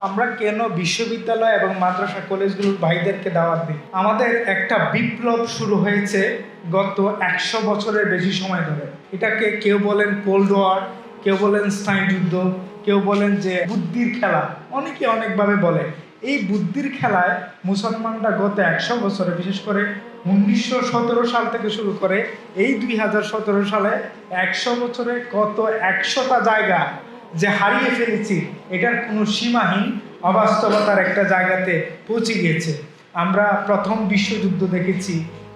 আমরা কেন বিশ্ববিদ্যালয় এবং মাদ্রাসা কলেজগুলোর ভাইদেরকে দাওয়াত দিই? আমাদের একটা বিপ্লব শুরু হয়েছে গত ১০০ বছরের বেশি সময় ধরে। এটাকে কেউ বলেন কোল্ড ওয়ার, কেউ বলেন স্নায়ুযুদ্ধ, কেউ বলেন যে বুদ্ধির খেলা, অনেকে অনেকভাবে বলে। এই বুদ্ধির খেলায় মুসলমানরা গত ১০০ বছরে, বিশেষ করে ১৯১৭ সাল থেকে শুরু করে এই ২০১৭ সালে ১০০ বছরে কত ১০০টা জায়গা যে হারিয়ে ফেলেছি, এটার কোনো সীমাহীন অবাস্তবতার একটা জায়গাতে পৌঁছে গিয়েছে। আমরা প্রথম বিশ্বযুদ্ধ দেখেছি,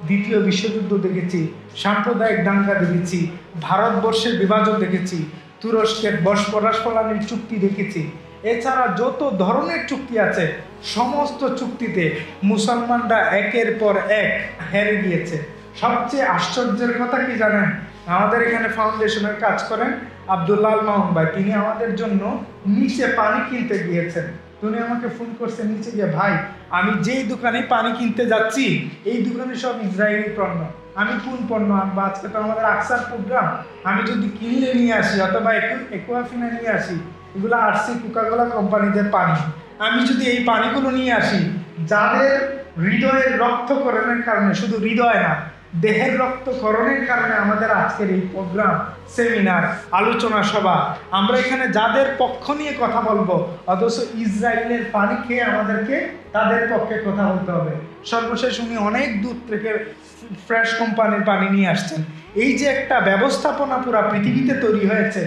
দ্বিতীয় বিশ্বযুদ্ধ দেখেছি, সাম্প্রদায়িক দাঙ্গা দেখেছি, ভারতবর্ষের বিভাজন দেখেছি, তুরস্কের বসপরাশফলানির চুক্তি দেখেছি। এছাড়া যত ধরনের চুক্তি আছে, সমস্ত চুক্তিতে মুসলমানরা একের পর এক হেরে গিয়েছে। সবচেয়ে আশ্চর্যের কথা কি জানেন? আমাদের এখানে ফাউন্ডেশনের কাজ করেন আব্দুল্লাহ মামুন ভাই, তিনি আমাদের জন্য নিচে পানি কিনতে গিয়েছেন। তিনি আমাকে ফোন করছেন নিচে গিয়ে, ভাই আমি যেই দোকানে পানি কিনতে যাচ্ছি এই দোকানে সব ইসরায়েলি পণ্য, আমি কোন পণ্য আনবো? আজকে তো আমাদের আকসার প্রোগ্রাম, আমি যদি কিনলে নিয়ে আসি অথবা একুয়াফিনা নিয়ে আসি, এগুলো আরসি কোকাকোলা কোম্পানিদের পানি, আমি যদি এই পানিগুলো নিয়ে আসি, যাদের হৃদয়ের রক্তকরণের কারণে, শুধু হৃদয় না দেহের রক্তকরণের কারণে আমাদের আজকের এই প্রোগ্রাম, সেমিনার, আলোচনা সভা, আমরা এখানে যাদের পক্ষ নিয়ে কথা বলবো, অথচ ইসরায়েলের পানি খেয়ে আমাদেরকে তাদের পক্ষে কথা বলতে হবে। সর্বশেষ উনি অনেক দূর থেকে ফ্রেশ কোম্পানির পানি নিয়ে আসছেন। এই যে একটা ব্যবস্থাপনা পুরো পৃথিবীতে তৈরি হয়েছে,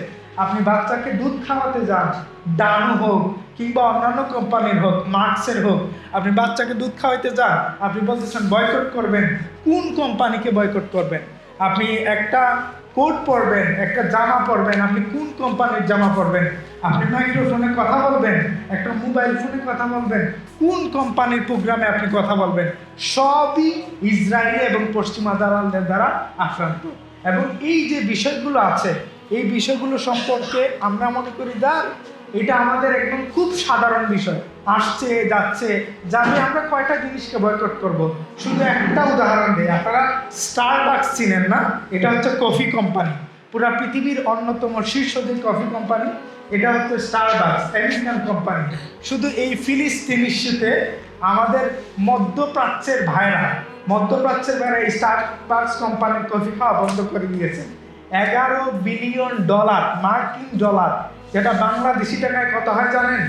আপনি বাচ্চাকে দুধ খাওয়াতে যান, ডানু হোক কিংবা অন্যান্য কোম্পানির হোক, মার্কসের হোক, আপনি বাচ্চাকে দুধ খাওয়াইতে যান, আপনি বলতেছেন বয়কট করবেন। কোন কোম্পানিকে বয়কট করবেন? আপনি একটা কোট পরবেন, একটা জামা পরবেন, আপনি কোন কোম্পানির জামা পরবেন? আপনি মাইক্রোফোনে কথা বলবেন, একটা মোবাইল ফোনে কথা বলবেন, কোন কোম্পানির প্রোগ্রামে আপনি কথা বলবেন? সবই ইসরায়েলি এবং পশ্চিমা দালালদের দ্বারা আক্রান্ত। এবং এই যে বিষয়গুলো আছে, এই বিষয়গুলো সম্পর্কে আমরা মনে করি এটা আমাদের একদম খুব সাধারণ বিষয়, আসছে যাচ্ছে যাবে। আমরা কয়টা জিনিসকে বয়কট করব? শুধু একটা উদাহরণ দিই, আপনারা স্টারবাকস চিনেন না? এটা হচ্ছে কফি কোম্পানি, পুরা পৃথিবীর অন্যতম শীর্ষদের কফি কোম্পানি। এটা হচ্ছে স্টারবাকস, আমেরিকান কোম্পানি। শুধু এই ফিলিস্তিন ইস্যুতে আমাদের মধ্যপ্রাচ্যের ভাইরা এই স্টারবাকস কোম্পানির কফি খাওয়া বন্ধ করে দিয়েছে। $11 বিলিয়ন মার্কিন ডলার, যেটা বাংলাদেশি টাকায় কত হয় জানেন?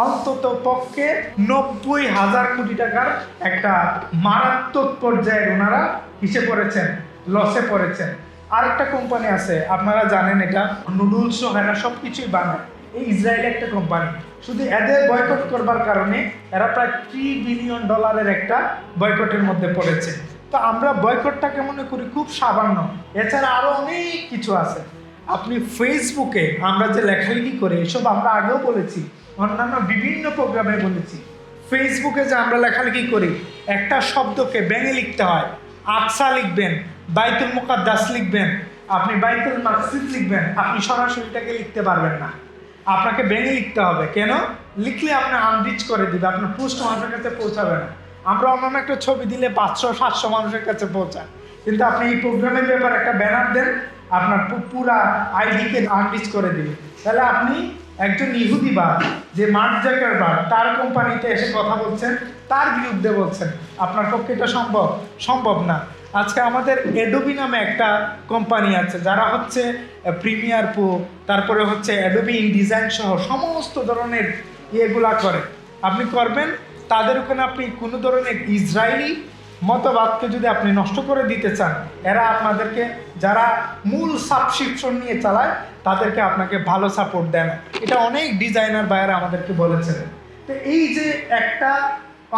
অন্তত পক্ষে 90,000 কোটি টাকার একটা মারাত্মক পর্যায়ে ওনারা কিসে পড়েছেন? লসে পড়েছেন। আরেকটা কোম্পানি আছে, আপনারা জানেন, এটা নুডলস এরা সব কিছুই বানায়, এই ইসরায়েল একটা কোম্পানি। শুধু এদের বয়কট করবার কারণে এরা প্রায় $3 বিলিয়ন একটা বয়কটের মধ্যে পড়েছে। তো আমরা বয়কটটাকে মনে করি খুব সামান্য, এছাড়া আরও অনেক কিছু আছে। আপনি ফেসবুকে আমরা যে লেখালেখি করি, এসব আমরা আগেও বলেছি, অন্যান্য বিভিন্ন প্রোগ্রামে বলেছি। ফেসবুকে যে আমরা লেখালেখি করি, একটা শব্দকে ব্যাঙে লিখতে হয়, আকসা লিখবেন, বাইতুল মুকাদ্দাস লিখবেন, আপনি বাইতুল মাকসিদ লিখবেন, আপনি সরাসরিটাকে লিখতে পারবেন না, আপনাকে ব্যাঙে লিখতে হবে। কেন? লিখলে আপনি আনরিচ করে দিবে, আপনার পোস্ট মানুষের কাছে পৌঁছাবে না। আমরা অন্যান্য একটা ছবি দিলে 500-700 মানুষের কাছে পৌঁছায়, কিন্তু আপনি এই প্রোগ্রামের ব্যাপারে একটা ব্যানার দেন, আপনার পুরা আইডিকে আনরিচ করে দিবে। তাহলে আপনি একজন ইহুদিবাদ, যে মার্ক জাকারবার্গ, তার কোম্পানিতে এসে কথা বলছেন, তার বিরুদ্ধে বলছেন, আপনার পক্ষে এটা সম্ভব না। আজকে আমাদের অ্যাডোবি নামে একটা কোম্পানি আছে, যারা হচ্ছে প্রিমিয়ার প্রো, তারপরে হচ্ছে অ্যাডোবি ইনডিজাইন সহ সমস্ত ধরনের ইয়েগুলা করে। আপনি করবেন, তাদের ওখানে আপনি কোনো ধরনের ইসরায়েলি মতবাদকে যদি আপনি নষ্ট করে দিতে চান, এরা আপনাদেরকে, যারা মূল সাবস্ক্রিপশন নিয়ে চালায়, তাদেরকে আপনাকে ভালো সাপোর্ট দেন। এটা অনেক ডিজাইনার ভাইয়েরা আমাদেরকে বলেছেন। তো এই যে একটা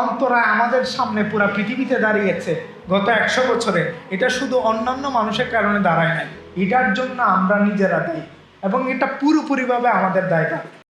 অন্তরায় আমাদের সামনে পুরো পৃথিবীতে দাঁড়িয়েছে গত 100 বছরে, এটা শুধু অন্যান্য মানুষের কারণে দাঁড়ায় নাই, এটার জন্য আমরা নিজেরা দায়ী, এবং এটা পুরোপুরিভাবে আমাদের দায়িত্ব।